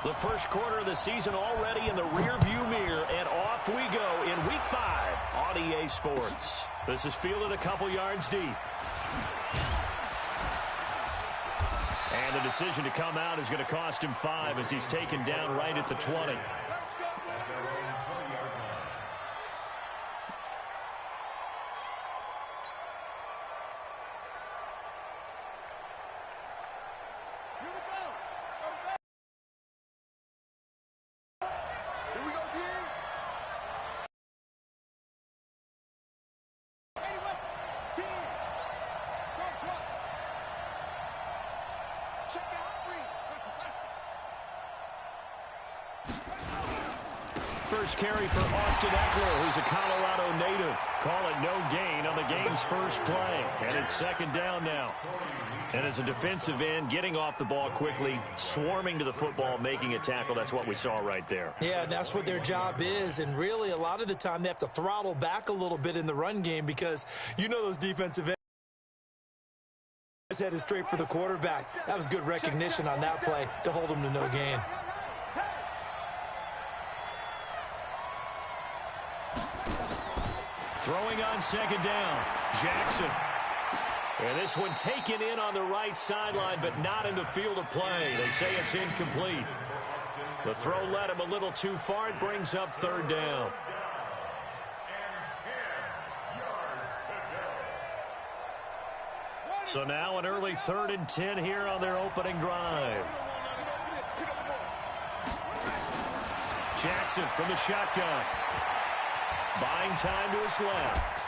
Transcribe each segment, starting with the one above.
The first quarter of the season already in the rearview mirror, and off we go in Week 5 on EA Sports. This is fielded a couple yards deep. And the decision to come out is going to cost him 5 as he's taken down right at the 20. First carry for Austin Eckler, who's a Colorado native. Call it no gain on the game's first play. And it's second down now. And as a defensive end, getting off the ball quickly, swarming to the football, making a tackle, that's what we saw right there. Yeah, that's what their job is. And really, a lot of the time, they have to throttle back a little bit in the run game because you know those defensive ends headed straight for the quarterback. That was good recognition on that play to hold him to no gain. Throwing on second down, Jackson. And this one taken in on the right sideline, but not in the field of play. They say it's incomplete. The throw led him a little too far. It brings up third down. So now an early 3rd and 10 here on their opening drive. Jackson from the shotgun. Buying time to his left.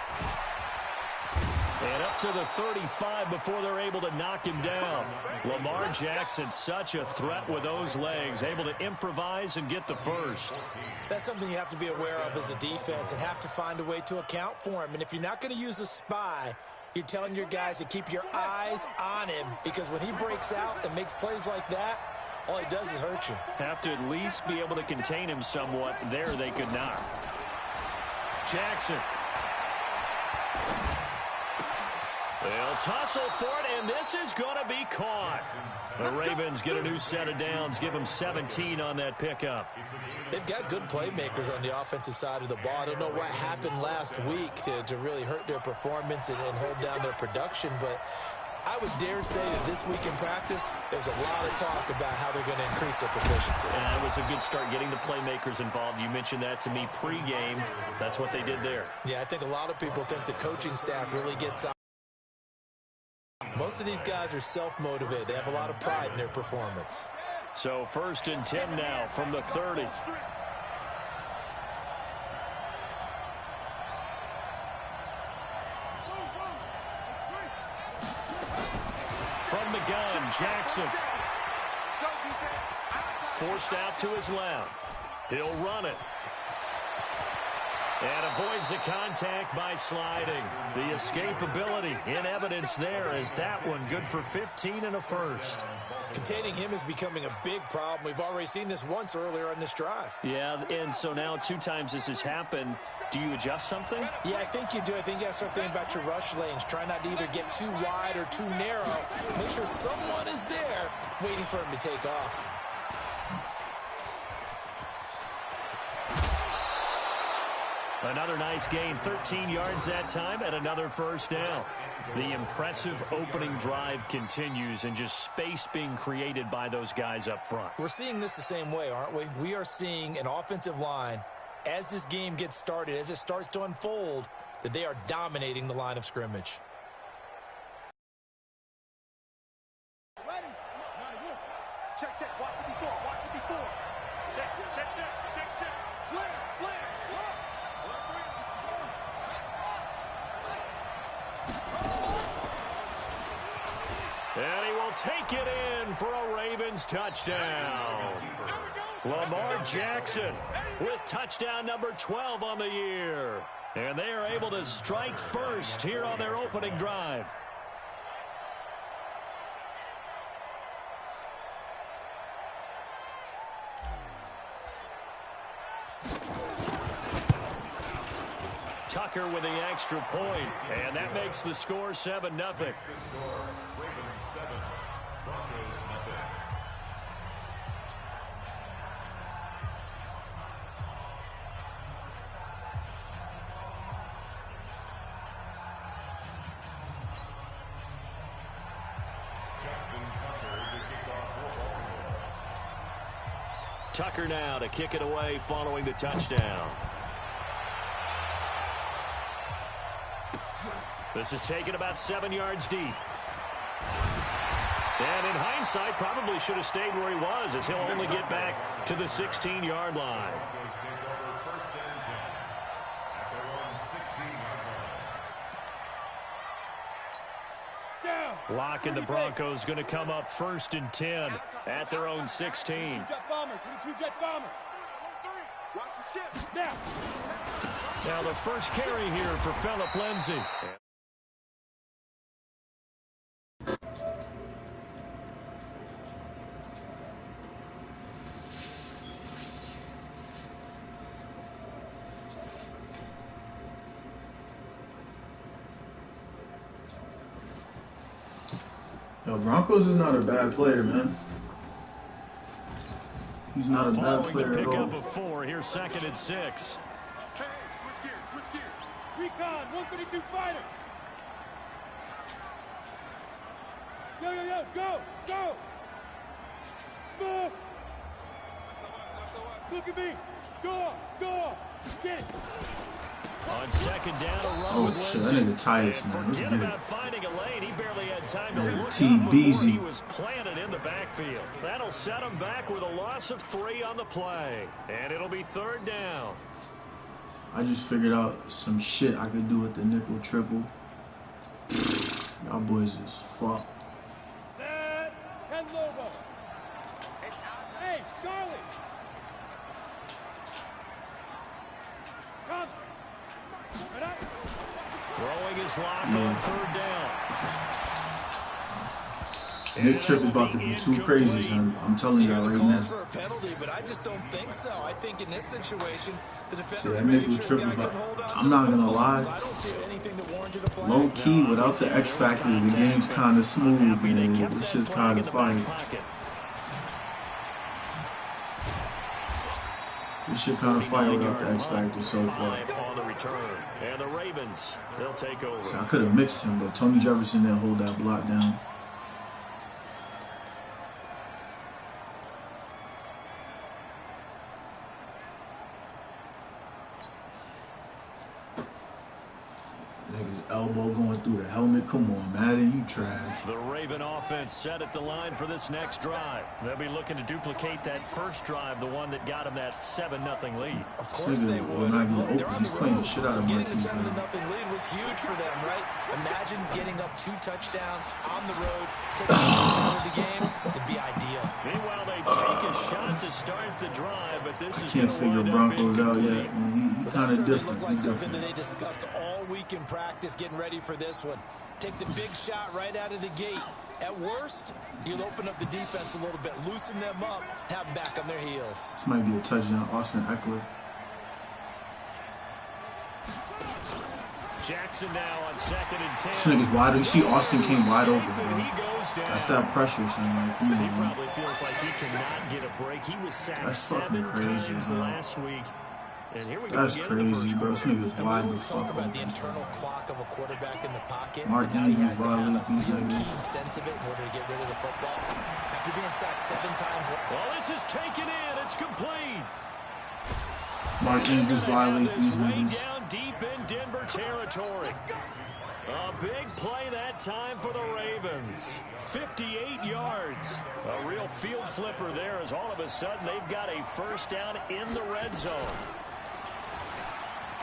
And up to the 35 before they're able to knock him down. Lamar Jackson, such a threat with those legs, able to improvise and get the first. That's something you have to be aware of as a defense and have to find a way to account for him. And if you're not going to use a spy, you're telling your guys to keep your eyes on him, because when he breaks out and makes plays like that, all he does is hurt you. Have to at least be able to contain him somewhat. There they could not. Jackson. They'll tussle for it, and this is going to be caught. The Ravens get a new set of downs, give them 17 on that pickup. They've got good playmakers on the offensive side of the ball. I don't know what happened last week to really hurt their performance and hold down their production, but I would dare say that this week in practice, there's a lot of talk about how they're going to increase their proficiency. And it was a good start getting the playmakers involved. You mentioned that to me pregame. That's what they did there. Yeah, I think a lot of people think the coaching staff really gets out. Most of these guys are self-motivated. They have a lot of pride in their performance. So 1st and 10 now from the 30. From the gun, Jackson. Forced out to his left. He'll run it. And avoids the contact by sliding. The escapability in evidence there is that one good for 15 and a first. Containing him is becoming a big problem. We've already seen this once earlier on this drive. Yeah, and so now 2 times this has happened. Do you adjust something? Yeah, I think you do. I think you got to start thinking about your rush lanes. Try not to either get too wide or too narrow. Make sure someone is there waiting for him to take off. Another nice gain, 13 yards that time, and another first down. The impressive opening drive continues, and just space being created by those guys up front. We're seeing this the same way, aren't we? We are seeing an offensive line, as this game gets started, as it starts to unfold, that they are dominating the line of scrimmage. Ready? Check, check. Watch 54. Watch 54. Check, check, check, check, check. Slam, slam, slam. And he will take it in for a Ravens touchdown. Lamar Jackson with touchdown number 12 on the year. And they are able to strike first here on their opening drive. Tucker with the extra point, and that makes the score 7-0. Tucker now to kick it away following the touchdown. This is taken about 7 yards deep. And in hindsight, probably should have stayed where he was, as he'll only get back to the 16-yard line. Lock and the Broncos going to come up 1st and 10 at their own 16. Now the first carry here for Phillip Lindsay. Yo, Broncos is not a bad player, man. He's not a bad player at all. Following the pickup of 4, here's 2nd and 6. Hey, switch gears. Recon, 152 fighter. Yo, go. Smooth. Look at me. Go. Get it. On 2nd down, a run with shit, that nigga Tyus, man. Forget about finding a lane. He barely had time to look up before he was planted in the backfield. That'll set him back with a loss of 3 on the play. And it'll be 3rd down. I just figured out some shit I could do with the nickel triple. Y'all boys is fuck. Set. 10 Lobo. Hey, Charlie. Come. Throwing his lock on 3rd down. Nick Trip is about to be too crazy, son. I'm telling y'all right now. For a penalty, but I just don't think so. I think in this situation, the defender that nickel trip is about. I'm not gonna lie. Low key, without the X factors, the game's kind of smooth, man. This shit's kind of fire. This shit kind of fire without the X factor so far. On the return, and the Ravens, they'll take over. So I could have mixed him, but Tony Jefferson didn't hold that block down. Nigga's elbow going through the helmet. Come on, Madden, you trash. The Raven offense set at the line for this next drive. They'll be looking to duplicate that first drive, the one that got them that 7-0 lead. Of course they would. Look, they're on the road, so getting a 7-0 lead was huge for them, right? Imagine getting up 2 touchdowns on the road, taking out of the game. It'd be ideal. Meanwhile, they take a shot to start the drive, but this is can't figure Broncos out yet. He kind of different. Looked like something that they discussed all week in practice, getting ready for this one. Take the big shot right out of the gate. At worst, you'll open up the defense a little bit, loosen them up, have them back on their heels. This might be a touchdown, Austin Eckler. Jackson now on 2nd and 10. This nigga's wide. You see Austin came wide open, bro. He goes down. That's that pressure, son. Like, come on, He man. probably feels like he cannot get a break. He was sacked That's 7 fucking crazy, times bro. last week. And here we go. That's crazy, bro. This nigga's And wide we always as talk fuck. about the internal clock of a quarterback in the pocket. Mark But now he Andrews has to have violate a these real niggas. keen sense of it in order to get rid of the football. After being sacked 7 times. Well, this is taken in. It's complete. Mark Andrews violate these Way niggas. down deep in Denver territory. A big play that time for the Ravens. 58 yards. A real field flipper there, as all of a sudden they've got a first down in the red zone.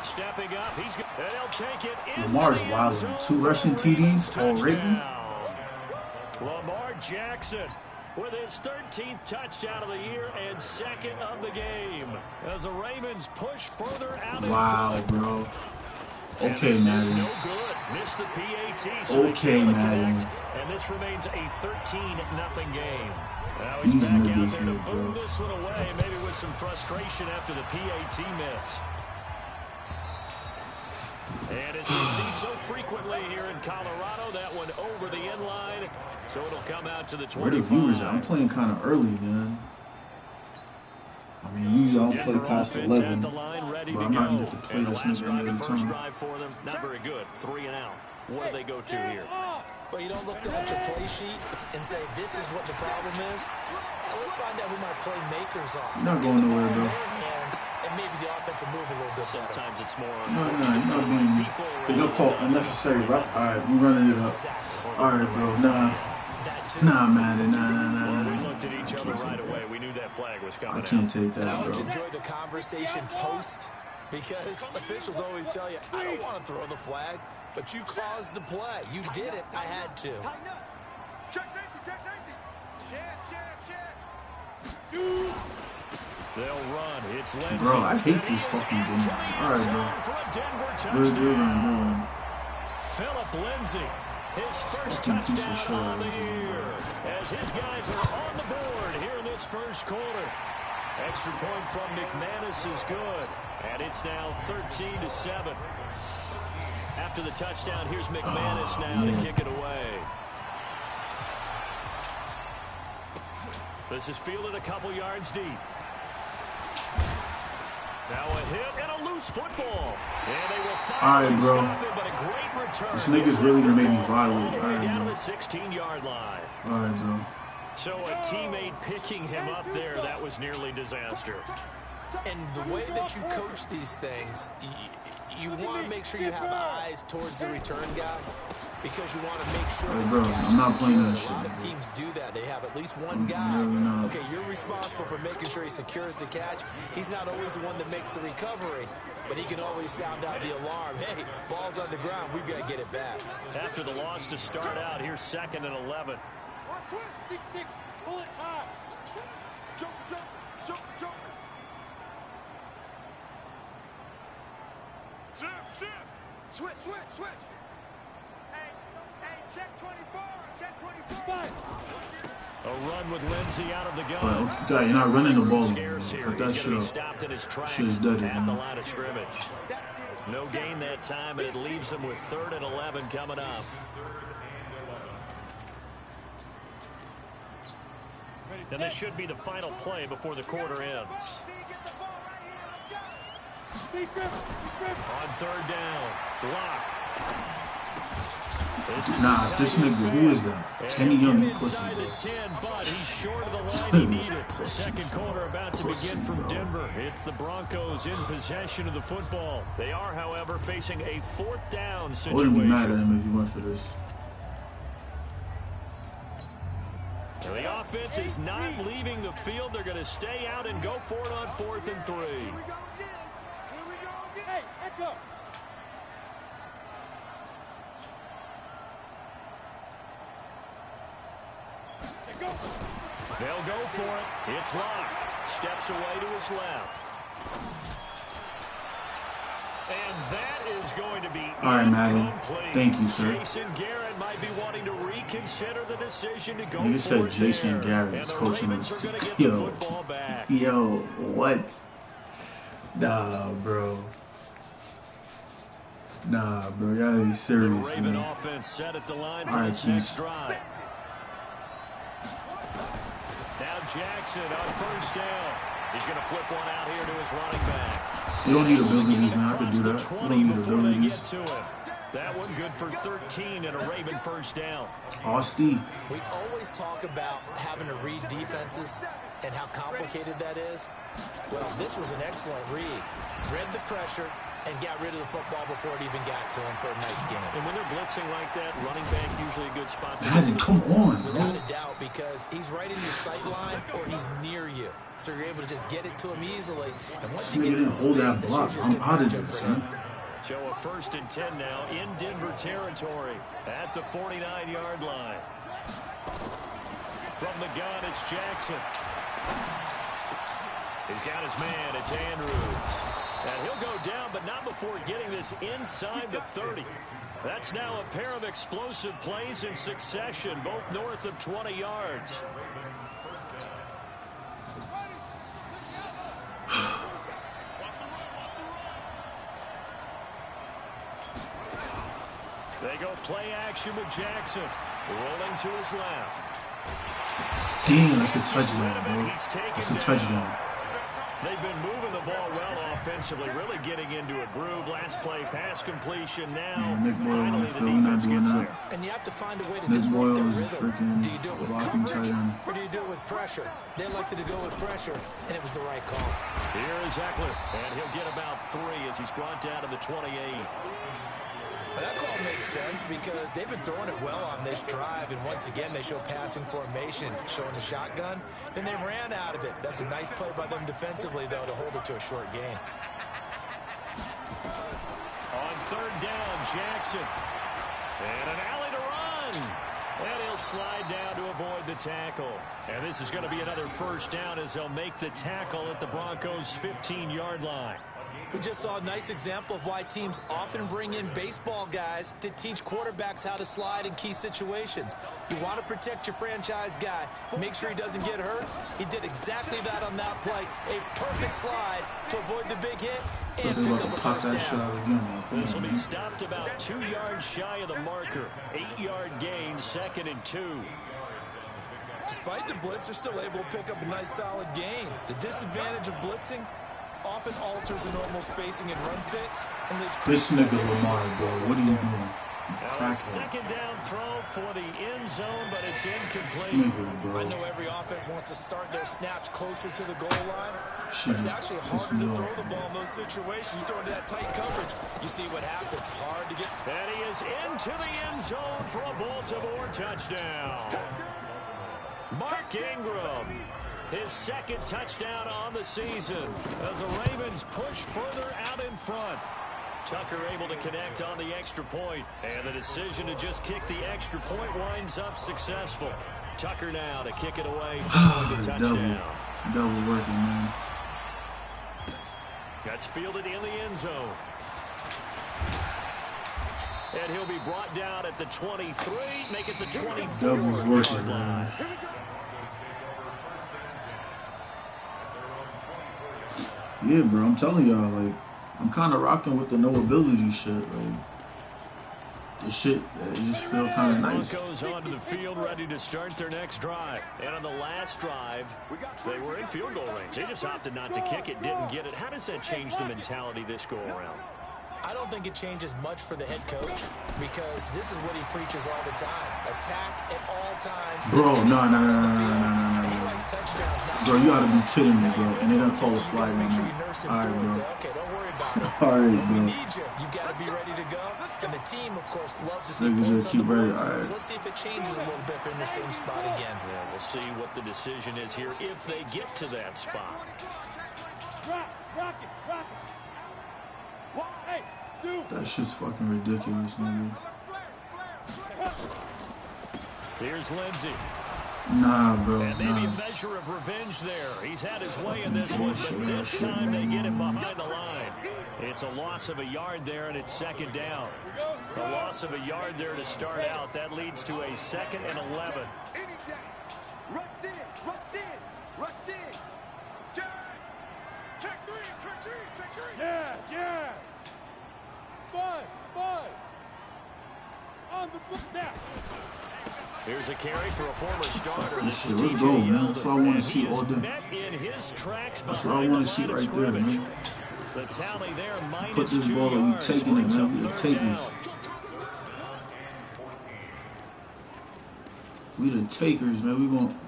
Stepping up, and he'll take it in. Lamar's wild. 2 rushing TDs already. Lamar Jackson with his 13th touchdown of the year and 2nd of the game. As the Ravens push further out in front. Bro. Okay, Madden. No good. Missed the PAT. So okay, Madden. And this remains a 13-0 game. Now These he's back out niggas there to here, boom bro. this one away, maybe with some frustration after the PAT miss. And as we see so frequently here in Colorado, that one over the end line. So it'll come out to the 25. Where the viewers at? I'm playing kind of early, man. I mean, usually I'll play past 11, but I'm not going to get to play this nigga every First time. drive for them, not very good. 3 and out. What do they go to here? Well, you don't look down at your play sheet and say, this is what the problem is. Yeah, let's find out who my playmakers are. You're not going nowhere, though. Hands, and maybe the offense will move a little bit better. Sometimes it's more. No, you're not being. They'll call unnecessary rough. All right, we running it up. All right, bro. Nah, man. Nah. We looked at each other right away. We knew that flag was coming. I can't take that, I always bro. enjoy the conversation post because officials always tell you, I don't want to throw the flag, but you caused the play. You did it. I had to. Check safety. Shoot. They'll run. It's Lindsay. Bro, I hate these fucking games. All right, bro. Good run. Philip Lindsay, his first touchdown on the year, as his guys are on the board here in this first quarter. Extra point from McManus is good, and it's now 13-7. After the touchdown, here's McManus now to kick it away. This is fielded a couple yards deep. Now a hit and a loose football. And they will finally stop it, but a great return. This nigga's really gonna make me violate. All right, down bro. the 16-yard line. All right, bro. So a teammate picking him up there, that was nearly disaster. And the way that you coach these things, you want to make sure you have eyes towards the return guy because you want to make sure that bro, the catch I'm not is playing secured. that A lot shit, of bro. teams do that. They have at least one guy. No. Okay, you're responsible for making sure he secures the catch. He's not always the one that makes the recovery, but he can always sound out the alarm. Hey, ball's on the ground. We've got to get it back. After the loss to start out, here's 2nd and 11. 6-6. Pull it high. Jump. Switch. Hey, check 24. A run with Lindsay out of the gun. But, guy, you're not running the ball. Scarce here. Cut that He's shit going to be up. stopped in his tracks Shit's dirty, at the man. line of scrimmage. No gain that time, and it leaves him with 3rd and 11 coming up. And this should be the final play before the quarter ends. On 3rd down, block. Nah, this nigga, who is that? Kenny Young, Inside the 10, but he's short of the line he needed. Second quarter about to begin from Denver. It's the Broncos in possession of the football. They are, however, facing a 4th down I situation. wouldn't be mad at him if he went for this. And the offense is not leaving the field. They're going to stay out and go for it on 4th and 3. Here we go again. Hey, echo. They'll go for it. It's locked. Steps away to his left. And that is going to be All right, Madden. incomplete. Thank you, sir. Jason Garrett might be wanting to reconsider the decision to go Nigga for said it Jason there. Garrett And is the coaching Ravens us. are going to get the Yo. football back. Yo, what? Nah, bro. Y'all be The serious, Raven man. offense set at the line for All right, this next drive. Now Jackson on 1st down. He's going to flip one out here to his running back. You don't need abilities, man. I could do that. You don't need Before they abilities. get to it. That one good for 13 and a Raven 1st down. Austin. We always talk about having to read defenses and how complicated that is. Well, this was an excellent read. Read the pressure and got rid of the football before it even got to him for a nice game. And when they're blitzing like that, running back usually a good spot to Madden, come on, Without bro. a doubt, because he's right in your sight line or he's near you. So you're able to just get it to him easily. And once he Nigga gets didn't hold that space, block. that's usually a I'm good out of matchup this, for him. man. So a 1st and 10 now in Denver territory at the 49-yard line. From the gun, it's Jackson. He's got his man. It's Andrews. And he'll go down, but not before getting this inside the 30. That's now a pair of explosive plays in succession, both north of 20 yards. They go play action with Jackson. Rolling to his left. Damn, that's a touchdown, bro. That's a touchdown. They've been moving the ball well offensively, really getting into a groove. Last play, pass completion now. Finally, the defense gets there. And you have to find a way to Nick disrupt Boyle their is rhythm. Do you do it with blocking coverage, tight end. or do you do it with pressure? They elected to go with pressure, and it was the right call. Here is Eckler, and he'll get about 3 as he's brought down to the 28. But that call makes sense because they've been throwing it well on this drive, and once again they show passing formation, showing the shotgun. Then they ran out of it. That's a nice play by them defensively, though, to hold it to a short gain. On 3rd down, Jackson. And an alley to run. And he'll slide down to avoid the tackle. And this is going to be another 1st down as they'll make the tackle at the Broncos' 15-yard line. We just saw a nice example of why teams often bring in baseball guys to teach quarterbacks how to slide in key situations. You want to protect your franchise guy. Make sure he doesn't get hurt. He did exactly that on that play. A perfect slide to avoid the big hit and pick up a 1st down. This will be stopped about 2 yards shy of the marker. 8-yard gain, 2nd and 2. Despite the blitz, they're still able to pick up a nice solid gain. The disadvantage of blitzing often alters the normal spacing and run fits. And this nigga Lamar, bro, what are you doing? Now, 2nd down throw for the end zone, but it's incomplete. I know every offense wants to start their snaps closer to the goal line. But it's actually harder to throw the ball in those situations. You throw into that tight coverage, you see what happens. Hard to get. And he is into the end zone for a Baltimore touchdown. Mark Ingram, his 2nd touchdown on the season as the Ravens push further out in front. Tucker able to connect on the extra point, and the decision to just kick the extra point winds up successful. Tucker now to kick it away for the touchdown. Double working, man. That's fielded in the end zone. And he'll be brought down at the 23, make it the 24. Double's working, man. Yeah, bro, I'm telling y'all, like, I'm kind of rocking with the no ability shit. Like, the shit that just feel kind of nice. Broncos onto the field, ready to start their next drive. And on the last drive, they were in field goal range. They just opted not to kick it, didn't get it. How does that change the mentality this go around? I don't think it changes much for the head coach because this is what he preaches all the time. Attack at all times. Bro, no. Bro, you gotta be kidding me, bro. And they don't call a flag on me. All right, bro. Okay, don't worry about it. All right, we bro. need you. You gotta be ready to go. And the team, of course, loves to see Niggas points just on the keep board. ready. All right. So let's see if it changes a little bit if they're in the same spot again. Yeah, we'll see what the decision is here if they get to that spot. Rock it. Hey, that shit's fucking ridiculous, nigga. Here's Lindsey. Nah, bro. And maybe a measure of revenge there. He's had his way in this one, but this time they get him behind the line. It's a loss of a yard there, and it's 2nd down. A loss of a yard there to start out. That leads to a 2nd and 11. rush in. Check three. Yeah. Buzz. On the book now. Here's a carry for a former starter. This is Let's go, man. That's what I want to see all day. That's what I want to see right there, man. The tally there, minus put this 2 ball and we yards. taking it, man. We the takers. We the takers, man. We going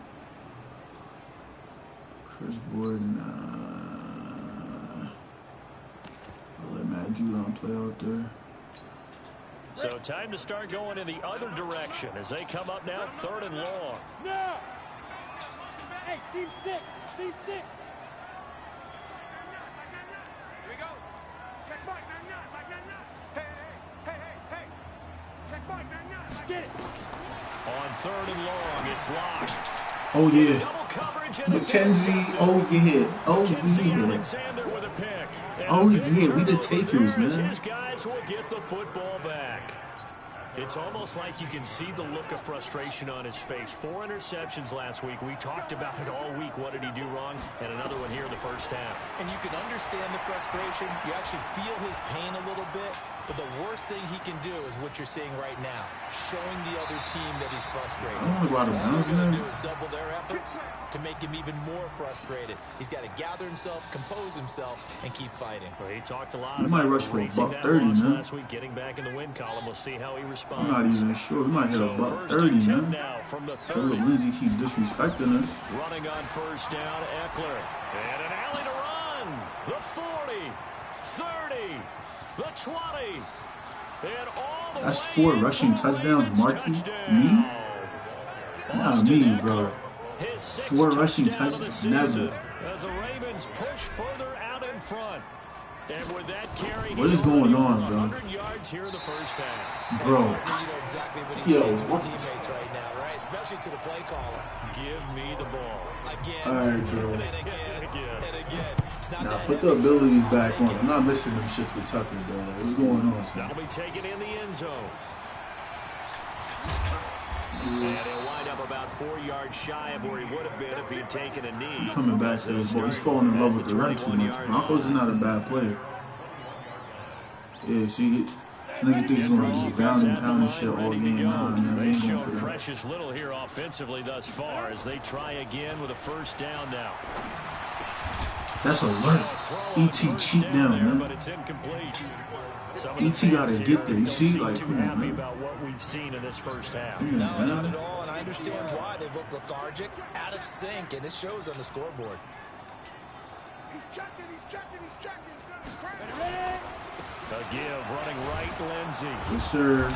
Chris Borden. I'll let Matt Judon play out there. So time to start going in the other direction as they come up now 3rd and long. No. Hey, Steve 6. Here we go. Check Mike, Hey. Check Mike, get it. On 3rd and long, it's locked. Oh, yeah. Double coverage and McKenzie. Oh, yeah. Alexander with a pick. Oh, yeah. We the takers, man. His guys will get the football back. It's almost like you can see the look of frustration on his face. 4 interceptions last week. We talked about it all week. What did he do wrong? And another one here in the first half. And you can understand the frustration. You actually feel his pain a little bit. But the worst thing he can do is what you're seeing right now, showing the other team that he's frustrated. I don't know why the All they're going to do Browns is double their efforts to make him even more frustrated. He's got to gather himself, compose himself, and keep fighting. Well, he talked a lot He about might rush for a erasing buck that 30, loss man. last week, getting back in the win column. We'll see how he responds. I'm not even sure. He might hit a So buck first 30, and 10 man. now from the 30. Philip Lindsay keep disrespecting us. Running on first down, Eckler. And an alley to run. The 40, 30, the 20. And all the That's way 4 in rushing for a touchdowns, Ravens Marky. touchdown. Me? Not Austin me, Eckler, bro. his 6th 4 rushing touchdown of the touchdowns, season never. as the Ravens push further out in front. And with that carry, What he's is going already on, over bro? 100 yards here in the first half. Bro. You know exactly what he's Yo, saying to his what? teammates right now, right? Especially to the play caller. Give me the ball. Again, All right, bro. and again, and again. It's not Now that put the heavy, abilities so back take on. it. I'm not missing them shits with Tucker, bro. What's going on, son? That'll be taken in the end zone. And he'll wind up about 4 yards shy of where he would have been if he had taken a knee. Coming back to this boy. He's falling in love with the run too much. Broncos is not a bad player. Yeah, see, nigga think he's gonna just ground and pound and shit all game. Nah, man, we They've ain't going shown for that. precious little here offensively thus far as they try again with a first down now. That's alert. E.T. cheat down, man. But it's incomplete. E.T. gotta get there. You see, like, too come on, happy man. about what we've seen in this first half. Yeah, No, not man. at all, and I understand why. They've looked lethargic, out of sync, and it shows on the scoreboard. He's checking, he's checking, he's checking. A give running right, Lindsey. Yes, sir.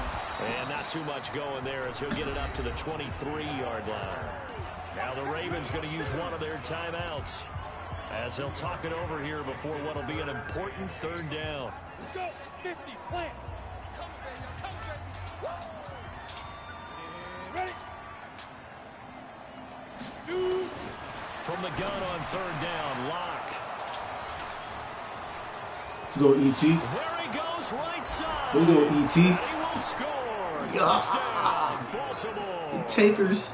And not too much going there as he'll get it up to the 23-yard line. Now the Ravens going to use one of their timeouts as they'll talk it over here before what will be an important third down. Let's go, 50, plant. Come, baby, come, baby. Ready? Shoot. From the gun on third down, Locke. Go, E.T. There he goes, right side. We go, E.T. And he will score. Yeah. Touchdown, Baltimore. Takers.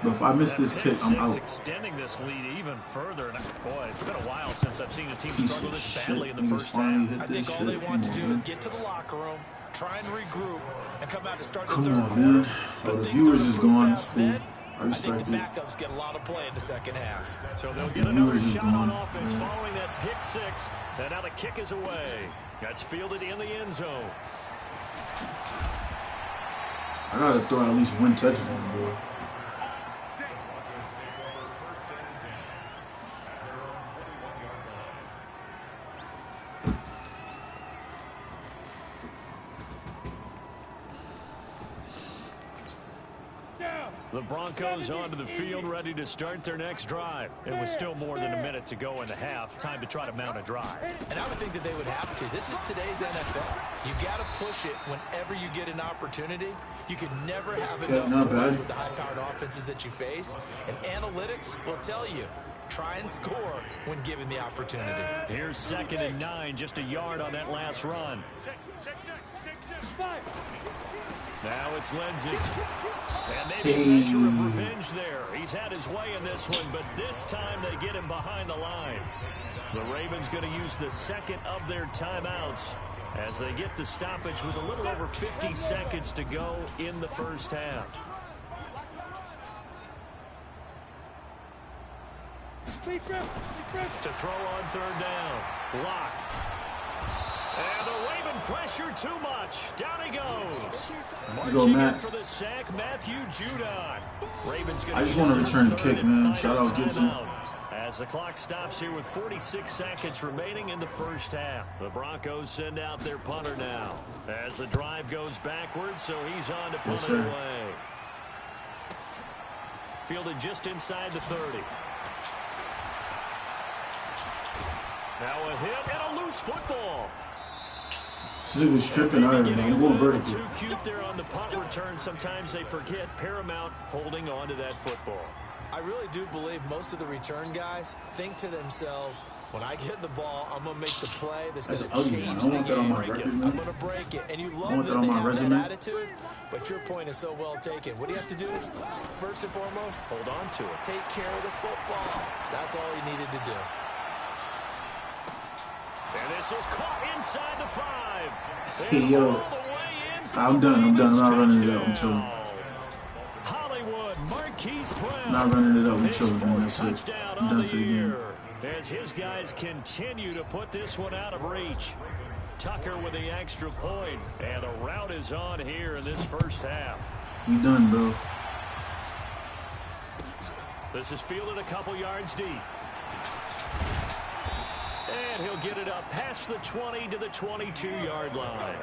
But if I miss this kick, I'm out. Extending this lead even further. And boy, it's been a while since I've seen a team Piece struggle of this shit. badly in the Niggas first finally half. hit I this think all they shit. want to Come do on, is man. get to the locker room, try and regroup, and come out to start the Come third on, quarter. man. But Oh, the things viewers don't is improve gone. fast It's cool. then. I I think respect the it. backups get a lot of play in the second half. So they'll get The another viewers is shot on gone. offense Yeah. following that pick six. And now the kick is away. That's fielded in the end zone. I gotta throw at least one touchdown, bro. The Broncos onto the field, ready to start their next drive. It was still more than a minute to go in the half. Time to try to mount a drive. And I would think that they would have to. This is today's NFL. You got to push it whenever you get an opportunity. You can never have Okay, enough not points bad. with the high-powered offenses that you face. And analytics will tell you, try and score when given the opportunity. Here's 2nd and 9, just a yard on that last run. Now it's Lindsey. And maybe a measure of revenge there. He's had his way in this one, but this time they get him behind the line. The Ravens going to use the second of their timeouts as they get the stoppage with a little over 50 seconds to go in the first half. To throw on third down. Lock. And the Raven pressure too much. Down he goes. Marching in for the sack, Matthew Judon. Ravens I just want to return the kick, man. Shout out Gibson. As the clock stops here with 46 seconds remaining in the first half. The Broncos send out their punter now. As the drive goes backwards, so he's on to punt it away. Fielded just inside the 30. Now a hit and a loose football. This nigga was stripping iron, man. I'm going vertical. Too cute there on the punt return. Sometimes they forget Paramount holding on to that football. I really do believe most of the return guys think to themselves, when I get the ball, I'm going to make the play that's going to ugly, man. change I the want that on game. my record, I'm man. going to break it. And you want love that that on they my have resume. that attitude, but your point is so well taken. What do you have to do? First and foremost, Hold on to it. take care of the football. That's all he needed to do. And this is caught inside the 5. Hey, yo. I'm done. I'm not running it up. I'm chilling. Hollywood, Marquise Brown. Not running it up. I'm chilling, man. That's it. Touchdown I'm on done the for the game. year. As his guys continue to put this one out of reach. Tucker with the extra point. And the route is on here in this first half. We done, bro. This is fielded a couple yards deep. And he'll get it up past the 20 to the 22-yard line.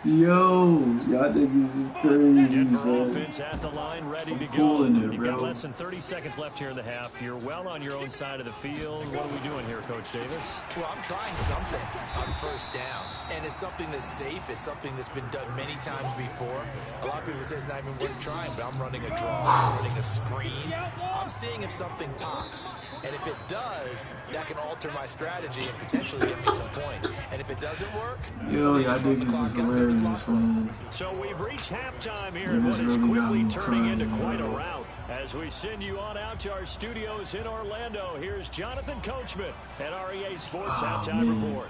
Yo, y'all niggas is crazy, Denver son. offense at the line, ready to Cool go. in there, You've bro. got less than 30 seconds left here in the half. You're well on your own side of the field. What are we doing here, Coach Davis? Well, I'm trying something on first down, and it's something that's safe. It's something that's been done many times before. A lot of people say it's not even worth trying, but I'm running a draw, I'm running a screen. I'm seeing if something pops, and if it does, that can alter my strategy and potentially get me some points. And if it doesn't work, Yo, y'all niggas is hilarious, man. So we've reached halftime here, It and what is is really quickly got me turning into crying, quite a bro. rout. As we send you on out to our studios in Orlando, here's Jonathan Coachman at REA Sports Halftime man. Report.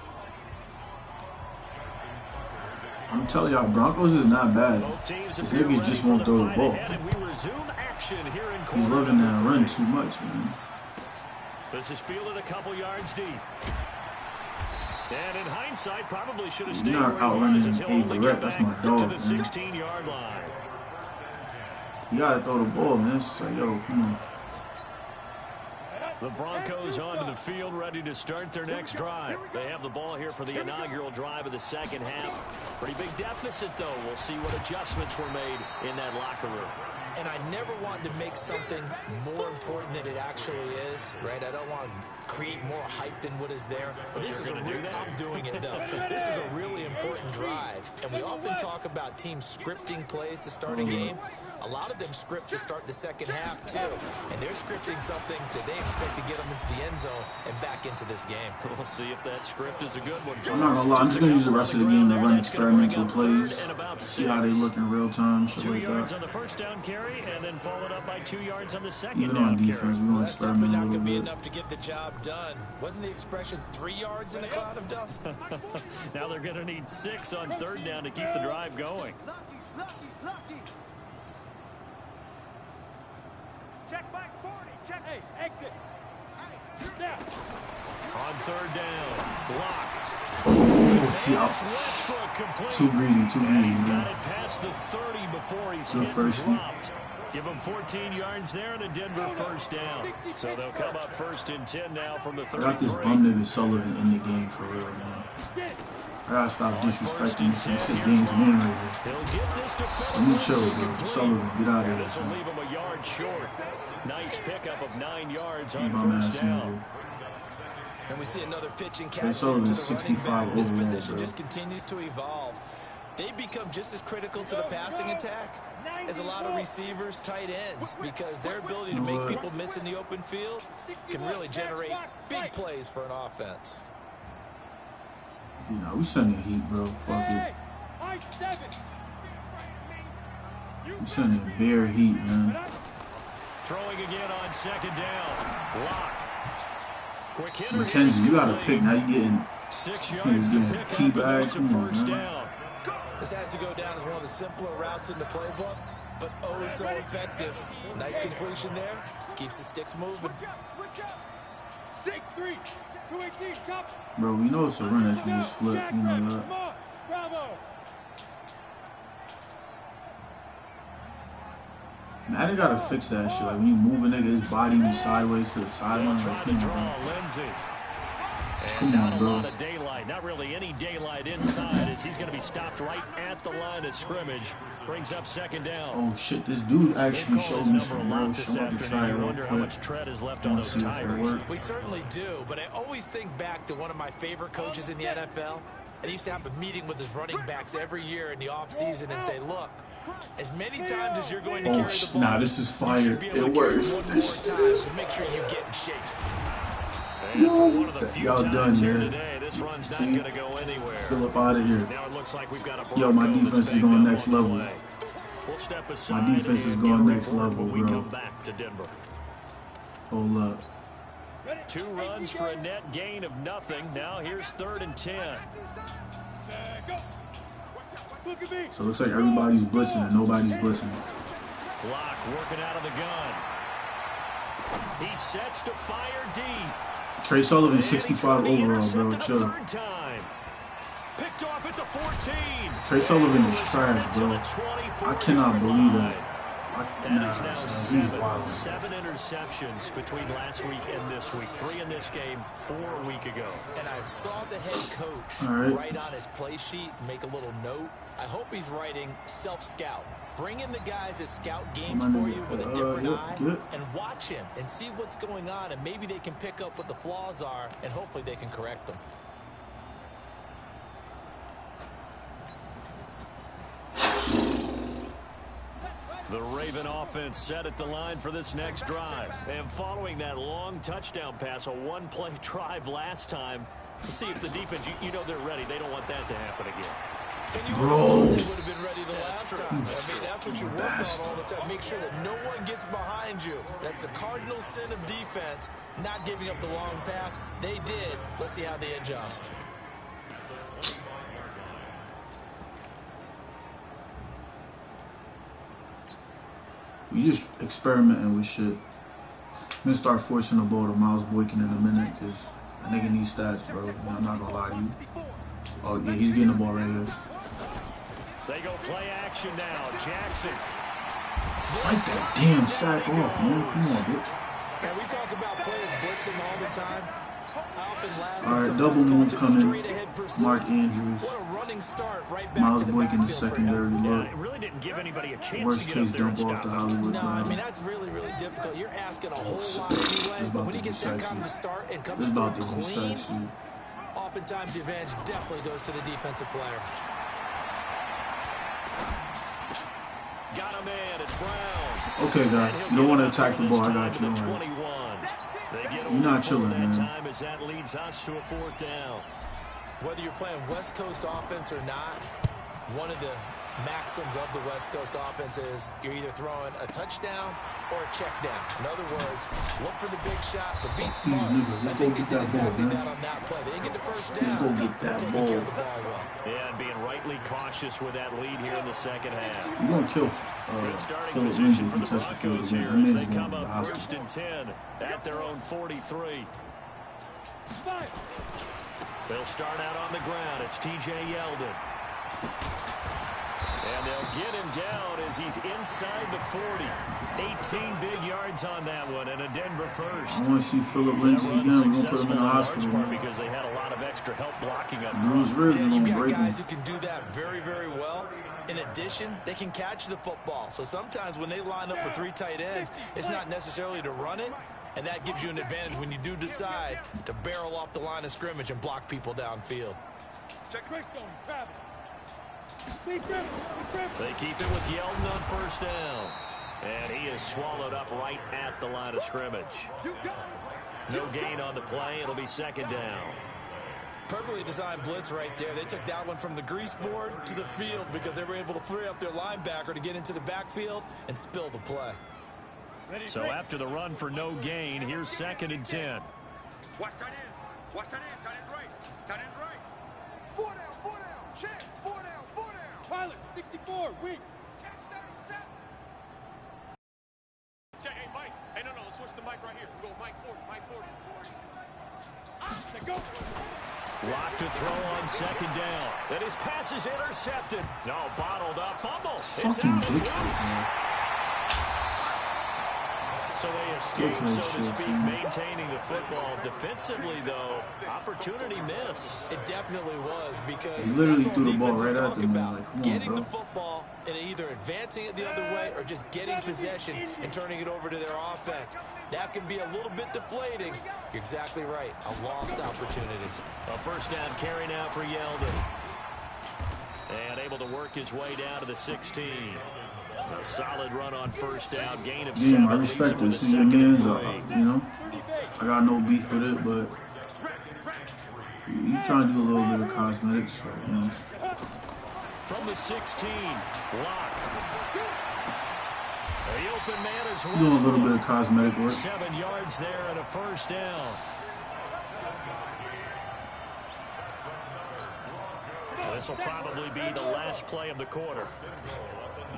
I'm telling y'all, Broncos is not bad. Both teams This appear nigga ready just for won't the throw the fight ball. ahead, and we resume action here in He's quarter loving that number run 3. too much, man. This is fielded a couple yards deep. And in hindsight, probably should have stayed You're not where he outrunning was, as he'll Abe only Lorette. get That's back my to dog, the man. 16-yard line. You gotta throw the ball, man. It's just like, yo, come on. The Broncos onto the field, ready to start their next drive. They have the ball here for the inaugural drive of the second half. Pretty big deficit, though. We'll see what adjustments were made in that locker room. and I never want to make something more important than it actually is, right? I don't want to create more hype than what is there. But this is I'm doing it, though. This is a really important drive, and we often talk about teams scripting plays to start a game. A lot of them script to start the second half, too. And they're scripting something that they expect to get them into the end zone and back into this game. We'll see if that script is a good one. I'm not gonna lie, I'm just gonna use the rest of the game to run experimental plays, see how they look in real time, shit 2 like yards that. on the first down carry, and then followed up by 2 yards on the second Even on down defense, carry. we want to That's definitely experiment a not little going to be bit. enough to get the job done. Wasn't the expression 3 yards in a cloud of dust? Now they're going to need 6 on third down to keep the drive going. Lucky. Check back 40. Check. Hey, exit. Now. On third down, block. Oh, see, Westbrook complete. too greedy, He's got man. it past the 30 before he's Good hit and first one. dropped. Give him 14 yards there and a Denver first down. So they'll come up first and 10 now from the I got this 33. bum nigga Sullivan in the game for real, man. I gotta stop disrespecting this shit game's man right here. He'll get this to Let me chill, bro. Sullivan, get out of This will here. leave him a yard short. Nice pickup of 9 yards on Bum first ass down. nigga. And we see another pitch and Trey catch Sullivan's into the running 65 back. This overall, position bro. just continues to evolve. They become just as critical to the passing attack as a lot of receivers, tight ends, because their ability to make people miss in the open field can really generate big plays for an offense. You know, we sending heat, bro. Fuck it. We sending bare heat, man. Throwing again on second down. Lock. Quick hitter. McKenzie, you gotta pick. Now you getting 6 you yards to getting pick up. teabagged. It's a Come on, first man. down. This has to go down as one of the simpler routes in the playbook, but oh so effective. Nice completion there. Keeps the sticks moving. Switch up. 6-3. 218. Chop. Bro, we know it's a run that you just flip. You know Come that. on. Bravo. Man, they gotta fix that shit. Like when you move a nigga, his body moves sideways to the sideline. They'll Like, try to come on, draw bro. Lindsey. And Come not on, a bro. lot of daylight. Not really any daylight inside as he's going to be stopped right at the line of scrimmage. Brings up second down. Oh shit, this dude actually Call showed his me number some a real lot shit. this I'm about to try it afternoon. You real wonder how quick. much tread is left I on wanna those see if it tires. work. We certainly do, but I always think back to one of my favorite coaches in the NFL. And he used to have a meeting with his running backs every year in the offseason and say, look, as many times as you're going to Oh, carry the ball, nah, this is you fire. should be able It to carry works. one more This time, shit is- so make sure you get in shape. And for one of the few Y'all times done, here man. today, this run's not See? going to go anywhere. Fill up out of here. Now it looks like we've got a Yo, my Bronco defense that's is going banged up next on the level. play. We'll step aside. My defense is going next level, when we bro. come back to Denver. Hold up. 2 runs for a net gain of nothing. Now here's 3rd and 10. So it looks like everybody's blitzing and nobody's blitzing. Block working out of the gun. He sets to fire deep. Trey Sullivan, 65 overall, bro. Chill. Picked off at the 14. Trey Sullivan is trash, bro. I cannot believe that. Seven interceptions between last week and this week. 3 in this game, 4 a week ago. And I saw the head coach write on his play sheet, make a little note. I hope he's writing self-scout. Bring in the guys that scout games for you with a different eye and watch him and see what's going on, and maybe they can pick up what the flaws are, and hopefully they can correct them. The Raven offense set at the line for this next drive. And following that long touchdown pass, a 1-play drive last time, to see if the defense, you know they're ready. They don't want that to happen again. Bro. They would have been ready the last time. I mean, that's what you work on all the time. Make sure that no one gets behind you. That's the cardinal sin of defense, not giving up the long pass. They did. Let's see how they adjust. We just experimenting with shit. I'm gonna start forcing the ball to Miles Boykin in a minute because that nigga needs stats, bro. I'm not gonna lie to you. Oh, yeah, he's getting the ball right here. They go play action now. Jackson. Fight that damn sack off, man. Come on, bitch. And we talk about players blitzing all the time. All right, double move coming. Mark Andrews. Miles Boykin, the secondary look. It really didn't give anybody a chance Worst to get case up there and dump off stop the him. Hollywood. No, I mean, that's really, really difficult. You're asking a whole lot anyway, but when he gets that kind of start and comes through clean, oftentimes the advantage definitely goes to the defensive player. Got a man, it's Brown. Okay, guy. You don't want to attack the ball. I got you. You're not chilling, man. Time as that leads us to a 4th down. Whether you're playing West Coast offense or not, one of the maxims of the West Coast offense is you're either throwing a touchdown or a check down. In other words, look for the big shot, but be smart. Let's go get that ball, man. On that play. They didn't get the first down. Let's go get that taking ball. care of the ball well. Yeah, and being rightly cautious with that lead here in the second half. You're going to kill Good starting Philip position Lindsay for the if you touch the field Broncos again. here That as man's they going come to the up hospital. 1st and 10 at their own 43. They'll start out on the ground. It's T.J. Yeldon. And they'll get him down as he's inside the 40. 18 big yards on that one, and a Denver first. I want to see Philip Lindsay again. We're going to put him in the hospital. Part because they had a lot of extra help blocking up Bruce front. Ribs is going to You've break got him. guys who can do that very, very well. In addition, they can catch the football. So sometimes when they line up with 3 tight ends, it's not necessarily to run it, and that gives you an advantage when you do decide to barrel off the line of scrimmage and block people downfield. They keep it with Yeldon on 1st down. And he is swallowed up right at the line of scrimmage. No gain on the play. It'll be 2nd down. Perfectly designed blitz right there. They took that one from the grease board to the field because they were able to free up their linebacker to get into the backfield and spill the play. So after the run for no gain, here's 2nd and 10. Watch that end. Watch that end. Tight end's right. Tight end's right. 4 down. 4 down. Check. 4 down. 4 down. Pilot, 64. Weak. Check 37. Check. Hey, Mike. Hey, no. Let's switch the mic right here. Go Mike 40. Mike 40. Go. Locked to throw on 2nd down. And his pass is intercepted. No, bottled up. Fumble. It's out. It's loose. So they escape, so to speak, maintaining the football. Defensively, though, opportunity miss. It definitely was because He literally that's all threw the ball defenses right at talk them, man. about. Like, come on, Getting bro. the football and either advancing it the other way or just getting possession and turning it over to their offense. That can be a little bit deflating. You're exactly right. A lost opportunity. A 1st down carry now for Yeldon. And able to work his way down to the 16. A solid run on 1st down, gain of 7. I respect this. See, your man's, you know, I got no beef with it, but you trying to do a little bit of cosmetics, so, you know. From the 16, block. The open man is doing a little bit of cosmetic work. 7 yards there and a first down. This will probably be the last play of the quarter.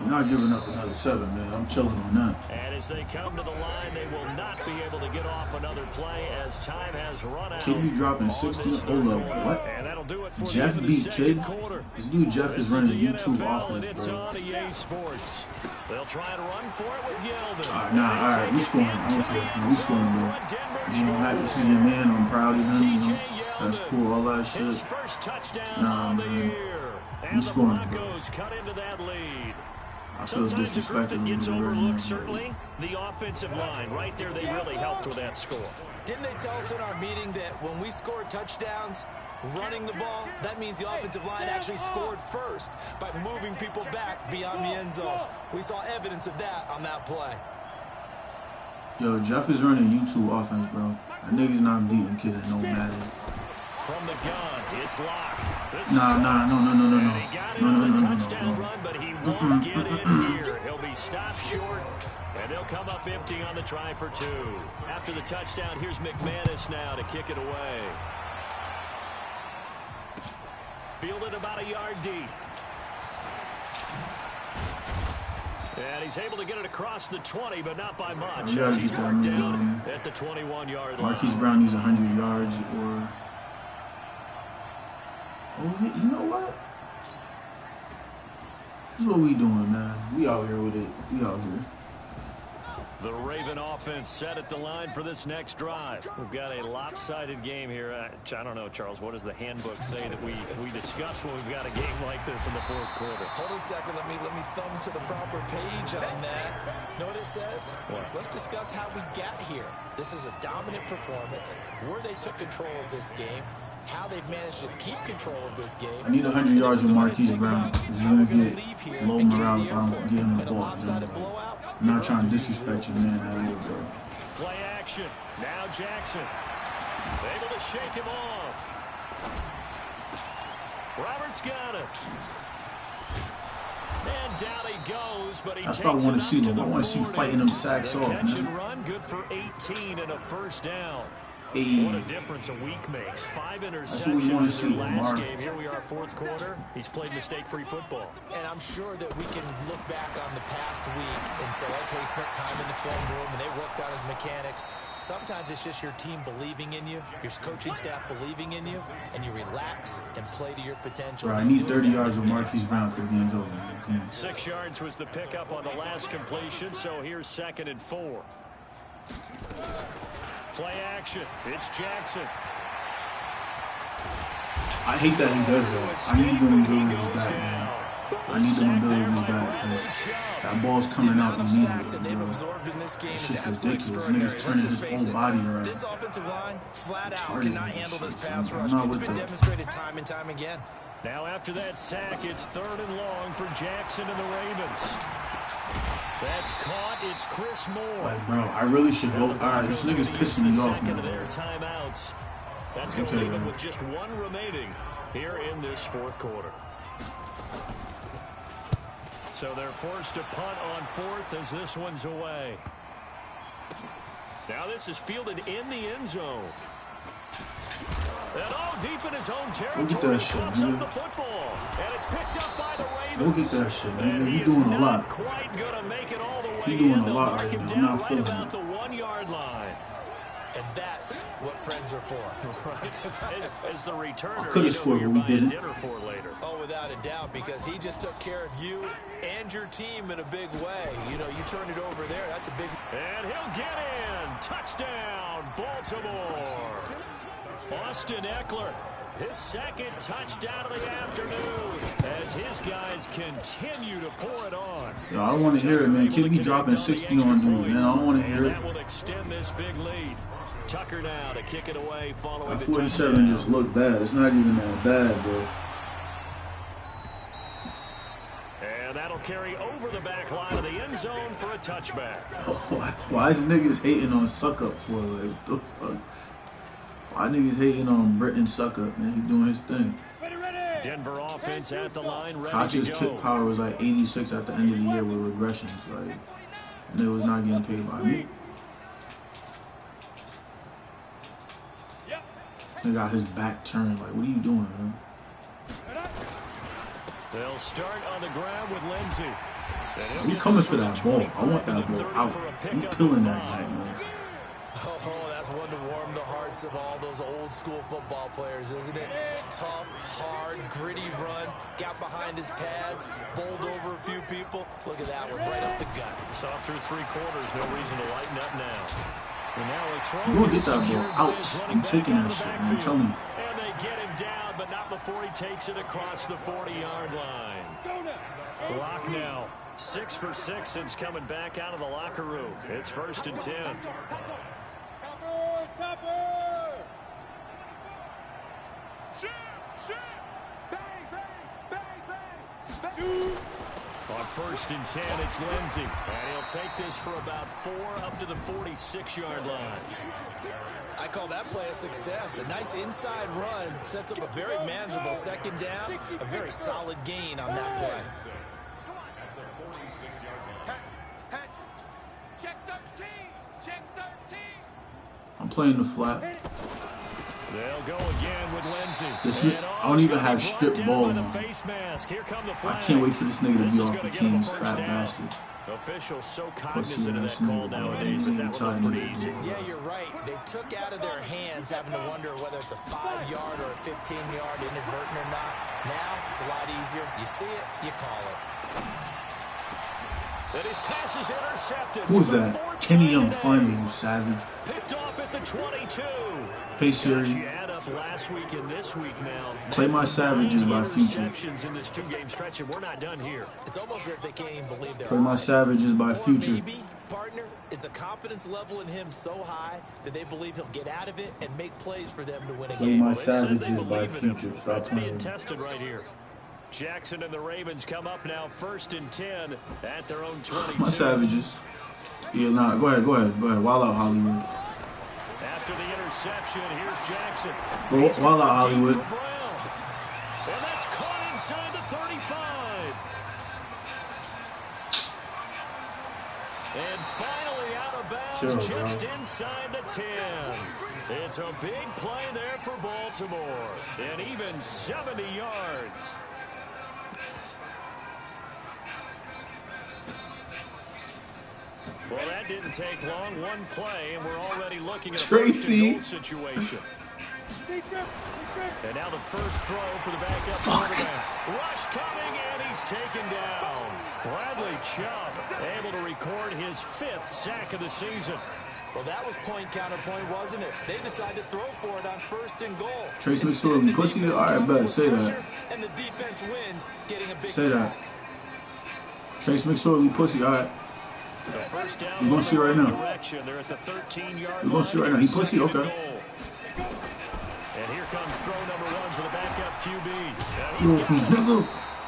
We're not giving up another 7, man. I'm chilling on that. And as they come to the line, they will not be able to get off another play as time has run out. Kid, you dropping 60? Hold up, what? And that'll do it for Jeff the beat Kid? quarter. This dude Jeff is running YouTube offense, it's bro. on EA Sports. They'll try to run for it with Yeldon. Alright, we scoring. I don't care. No, we scoring, bro. You know, happy to see your man. I'm proud of him, you know. That's cool, all that shit. His first touchdown Nah, of the man. year. We And the scoring, bro. Broncos cut into that lead. I feel Sometimes a group that disrespected gets when we were overlooked, in certainly, the offensive line. Right there, they really helped with that score. Didn't they tell us in our meeting that when we score touchdowns, running the ball, that means the offensive line actually scored first by moving people back beyond the end zone. We saw evidence of that on that play. Yo, Jeff is running YouTube offense, bro. That nigga's not beating Kid at no matter. From the gun, it's locked. Nah, no. He got it on the touchdown run, but he won't get in here. He'll be stopped short, and they'll come up empty on the try for 2. After the touchdown, here's McManus now to kick it away. Fielded about a yard deep. And he's able to get it across the 20, but not by much. Yeah, He's marked down at the 21-yard line. Marquise Brown needs 100 yards or... Oh, you know what? This is what we doing, man. We out here with it. We out here. The Raven offense set at the line for this next drive. We've got a lopsided game here. I don't know, Charles, what does the handbook say that we discuss when we've got a game like this in the fourth quarter? Hold on a second. Let me thumb to the proper page on that. Know what it says? What? Let's discuss how we got here. This is a dominant performance, where they took control of this game, how they've managed to keep control of this game. I need 100 yards with Marquise Brown. He's going to get low morale if I don't give him the ball. I'm not trying to disrespect you, man. Out here, bro. Play action. Now Jackson. Able to shake him off. Roberts got it. And down he goes, but he That's takes what I want it to see, up though. I want to see 40. fighting them sacks The off, catch and man. run, good for 18 and a first down. Hey. What a difference a week makes. 5 what we interceptions wanna in see, their last Lamar. game. Here we are, fourth quarter. He's played mistake-free football. And I'm sure that we can look back on the past week and say, okay, spent time in the film room and they worked out his mechanics. Sometimes it's just your team believing in you, your coaching staff believing in you, and you relax and play to your potential. Bro, I need 30 yards with Marquise Brown for the game's over, man. Come on. 6 yards was the pickup on the last completion, so here's 2nd and 4. Play action. It's Jackson. I hate that he does that. I need them abilities back, man. I need them abilities back. That ball's coming out immediately, They've bro. absorbed in this game That is shit's absolutely ridiculous. extraordinary. Niggas turning Let's his just face whole it. body around. This offensive line, flat out, Retarded cannot with handle this this shit, pass son. rush. I'm not It's with been that. demonstrated time and time again. Now after that sack, it's 3rd and long for Jackson and the Ravens. That's caught. It's Chris Moore. Like, bro, I really should go. All right, this nigga's pissing me off, Second of man. their timeouts. That's going to Okay, leave them man. with just 1 remaining here in this fourth quarter. So they're forced to punt on 4th as this one's away. Now this is fielded in the end zone. And all deep in his own territory, that shit, coughs up nigga. the football. And it's picked up by the Ravens. Look at that shit, And nigga. he You is doing a not lot. quite going to make it all the way He doing in. a They'll lot mark right him now. I'm down not right feeling about it. the 1-yard line. And that's what friends are for. Right. As the returner, I coulda scored, you're but we buying didn't. dinner for later. Oh, without a doubt, because he just took care of you and your team in a big way. You know, you turn it over there, that's a big... And he'll get in. Touchdown, Baltimore. Austin Eckler, his 2nd touchdown of the afternoon as his guys continue to pour it on. Yo, I don't want to hear it, man. Kid be dropping 60 on dude, man. I don't want to hear it. That will extend this big lead. Tucker now to kick it away following That the 47 touchdown. just looked bad. It's not even that bad, bro. And that'll carry over the back line of the end zone for a touchback. Why is niggas hating on Suckup for? Like, what the fuck? Why niggas hating on Britton Suckup, man? He doing his thing. Denver offense at the line, ready Hodges' to kick go. power was like 86 at the end of the year with regressions. Like, And it was not getting paid by me. He got his back turned. Like, what are you doing, man? They'll start on the ground with Lindsey. I'm coming for that ball. I want that ball out. I'm peeling that guy, man. Oh, that's one to warm the hearts of all those old school football players, isn't it? Tough, hard, gritty run, got behind his pads, bowled over a few people. Look at that one, right up the gut. Saw through 3 quarters, no reason to lighten up now. And now a throw. You're going to get that ball out. I'm taking that shit, man. I'm telling you. And they get him down, but not before he takes it across the 40-yard line. Block now. 6 for 6 since coming back out of the locker room. It's 1st and 10. Topper! Shoot! Bang, bang, bang, bang! Shoot! On 1st and 10, it's Lindsey. And he'll take this for about 4 up to the 46-yard line. I call that play a success. A nice inside run sets up a very manageable 2nd down. A very solid gain on that play. Check 13! Check 13! I'm playing the flat. They'll go again with Lindsey. I don't even have strip ball now. I can't wait for this nigga to be off the team, this fat bastard. Officials so cognizant of that call nowadays, but that would look pretty easy. Yeah, you're right. They took out of their hands having to wonder whether it's a 5-yard or a 15-yard inadvertent or not. Now, it's a lot easier. You see it, you call it. And his pass is intercepted. Who is that? Kenny Young, finally, you savage. Picked off at the 22. Hey Siri. You add up last week and this week now. Play My Savages by Future. In this 2-game stretch, and we're not done here. It's almost as if they can't even believe their Play My Savages by Future. Maybe, partner, is the confidence level in him so high that they believe he'll get out of it and make plays for them to win a Play game? My Savages by Future. Stop That's being playing. tested right here. Jackson and the Ravens come up now 1st and 10 at their own 22. My Savages. Yeah, nah, go ahead. Wild out, Hollywood. After the interception, here's Jackson. Wild out, Hollywood. And that's caught inside the 35. And finally out of bounds, just inside the 10. It's a big play there for Baltimore. And even 70 yards. Well, that didn't take long. One play, and we're already looking at a first-and-goal situation. And now the first throw for the backup quarterback. Rush coming, and he's taken down. Bradley Chubb able to record his 5th sack of the season. Well, that was point counterpoint, wasn't it? They decided to throw for it on 1st and goal. Trace McSorley, pussy. All right, better say that. And the defense wins, getting a big say that. Trace McSorley, pussy. All right. You're going to see right now. They're at the 13-yard You're going to see right now. He pussy? Okay. And here comes throw number 1 for the backup QB.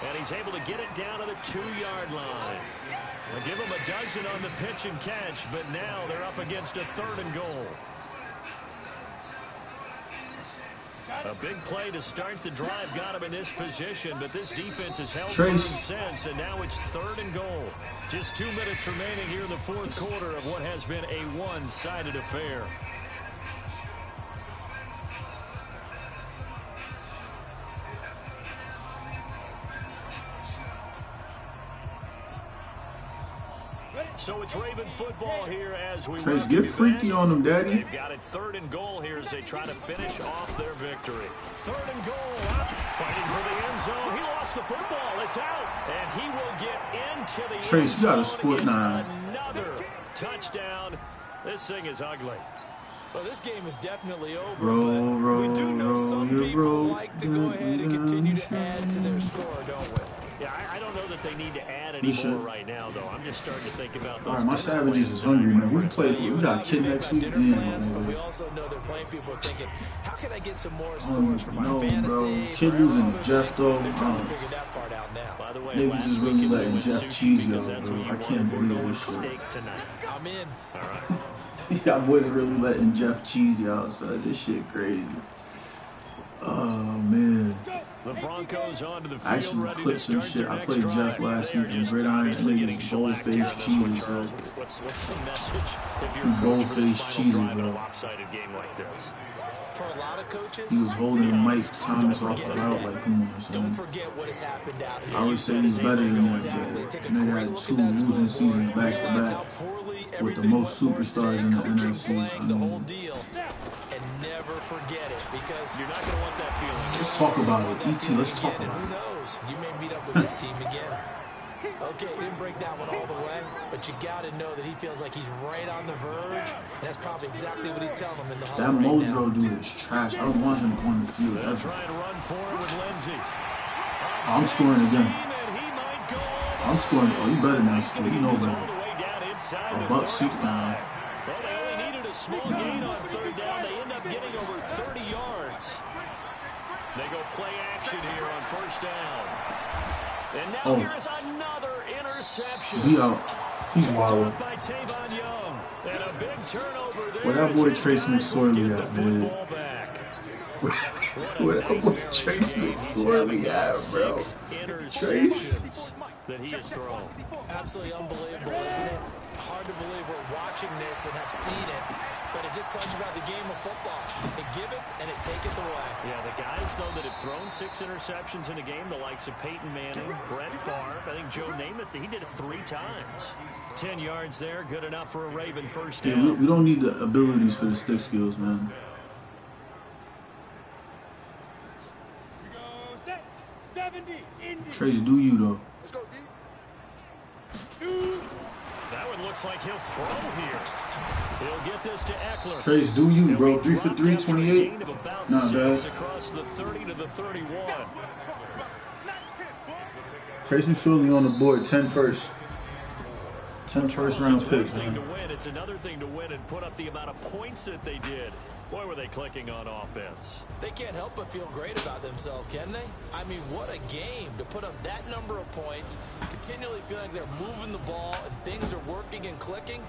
And he's able to get it down to the 2-yard line. They'll give him a dozen on the pitch and catch, but now they're up against a 3rd and goal. A big play to start the drive got him in this position, but this defense has held firm since, and now it's 3rd and goal. Just 2 minutes remaining here in the 4th quarter of what has been a one-sided affair. So it's Raven football here as we Trace, get freaky on them, Daddy. They've got it 3rd and goal here as they try to finish off their victory. 3rd and goal. Fighting for the end zone. He lost the football. It's out. And he will get into the Trace, you got to squirt now. Another touchdown. This thing is ugly. Well, this game is definitely over, roll, but we do know some people like to go ahead and continue to add to their score, don't we? Yeah, I don't know that they need to add any more right now, though. I'm just starting to think about those. All right, my Savages is hungry, man. We got a kid next week. But we also know they're playing people are thinking, how can I get some more scores for my fantasy? Bro. Kid losing to Jeff, though. They're trying to figure that part out now. By the way, niggas is really letting Jeff cheese y'all, bro. I can't believe this shit. I'm in. All right. Y'all boys really letting Jeff cheese y'all, so this shit crazy. Oh, man. The Broncos onto the I field, actually ready to clipped some start shit. their I next played drive. Jeff last They are week and just Gridiron. obviously getting Niggas shellacked here in bold-faced this one, cheaters, bro. Charles. What's the message if you're a He coach for the bold-faced final cheater, drive in a bro. lopsided game like this? For a lot of coaches, He was holding Mike Thomas off the forget route. today. Like, come on, Don't son. forget what has happened out here. I would say he's better than that, Exactly. but Take a nigga great had look 2 at that losing scoreboard. seasons back to Realize back how poorly with the everything most went for us superstars today. in the Coaching, NFC. playing the whole deal, and never forget it because You're not going to want that feeling. Let's talk about it. E.T., let's talk and about who it. knows? You may meet up with this team again. Okay, he didn't break that one all the way, but you got to know that he feels like he's right on the verge, and that's probably exactly what he's telling him in the huddle That right Mojo now. dude is trash. I don't want him on the field. They'll try and run forward with Lindsey. I'm scoring again. And he might go all I'm the scoring. way. Oh, you better not score. You know He's all better. the way down inside A the buck 35. seat now. Well, they only needed a small gain on third down. They end up getting over 30 yards. They go play action here on first down. And now here is another interception. Be out. He's wild. By Tavon Young. And a big turnover there. Where that boy as his Trace guys will McSorley get at, the man? football back. Where that boy Trace McSorley at, bro? Trace? That he has thrown. Absolutely unbelievable, isn't it? Hard to believe we're watching this and have seen it, but it just tells you about the game of football. It giveth and it taketh away. Yeah, the guys, though, that have thrown 6 interceptions in a game, the likes of Peyton Manning, Brett Favre, I think Joe Namath, he did it 3 times. 10 yards there, good enough for a Raven first down. Yeah, we don't need the abilities for the stick skills, man. Trace, do you, though? Let's go, D. That one looks like he'll throw here. He'll get this to Eckler. Trace, do you, bro? 3 for 3, Dropped after a 28. gain of about Not 6 bad. across the 30 to the 31. Trace McSorley on the board, 10 first. 10 first round It's one picks, thing to man. win. It's another thing to win and put up the amount of points that they did. Boy, were they clicking on offense. They can't help but feel great about themselves, can they? I mean, what a game to put up that number of points, continually feeling like they're moving the ball and things are working and clicking.